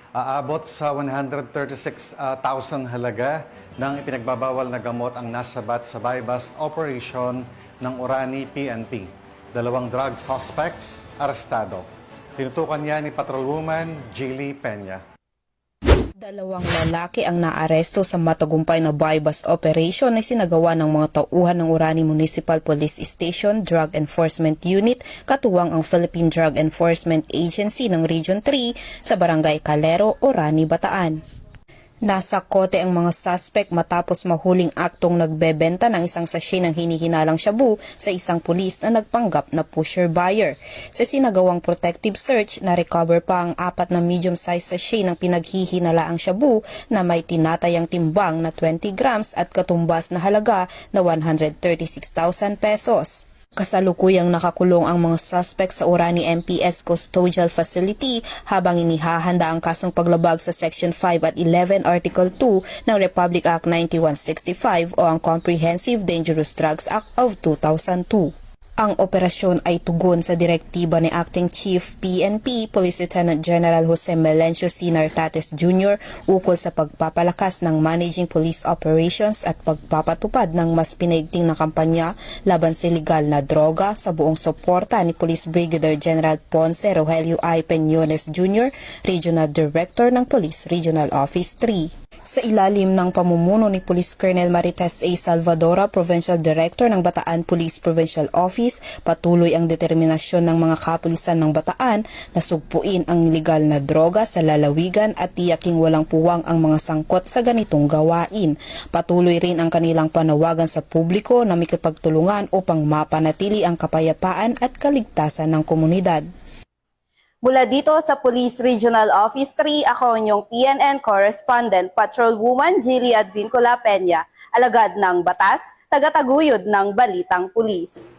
Aabot sa 136,000 halaga ng ipinagbabawal na gamot ang nasabat sa buy-bust operation ng Orani PNP. 2 drug suspects arestado. Tinutukan niya ni Patrolwoman Jilly Peña. 2 lalaki ang naaresto sa matagumpay na buy-bust operation na sinagawa ng mga tauhan ng Orani Municipal Police Station Drug Enforcement Unit katuwang ang Philippine Drug Enforcement Agency ng Region 3 sa Barangay Calero, Orani, Bataan. Nasa kote ang mga suspect matapos mahuling aktong nagbebenta ng isang sachet ng hinihinalang shabu sa isang pulis na nagpanggap na pusher buyer. Sa sinagawang protective search, na-recover pa ang 4 na medium-sized sachet ng pinaghihinalaang shabu na may tinatayang timbang na 20 grams at katumbas na halaga na 136,000 pesos. Kasalukuyang nakakulong ang mga suspect sa Orani MPS Custodial Facility habang inihahanda ang kasong paglabag sa Section 5 at 11 Article 2 ng Republic Act 9165 o ang Comprehensive Dangerous Drugs Act of 2002. Ang operasyon ay tugon sa direktiba ni Acting Chief PNP Police Lieutenant General Jose Melencio C. Nartates Jr. ukol sa pagpapalakas ng managing police operations at pagpapatupad ng mas pinaigting na kampanya laban sa ilegal na droga sa buong suporta ni Police Brigadier General Ponce Rogelio I. Peñones Jr., Regional Director ng Police Regional Office 3. Sa ilalim ng pamumuno ni Police Colonel Marites A. Salvadora, Provincial Director ng Bataan Police Provincial Office, patuloy ang determinasyon ng mga kapulisan ng Bataan na sugpuin ang ilegal na droga sa lalawigan at tiyaking walang puwang ang mga sangkot sa ganitong gawain. Patuloy rin ang kanilang panawagan sa publiko na makipagtulungan upang mapanatili ang kapayapaan at kaligtasan ng komunidad. Mula dito sa Police Regional Office 3, ako ang inyong PNN Correspondent, Patrolwoman Jilly Advincula Peña, alagad ng batas, tagataguyod ng Balitang Pulis.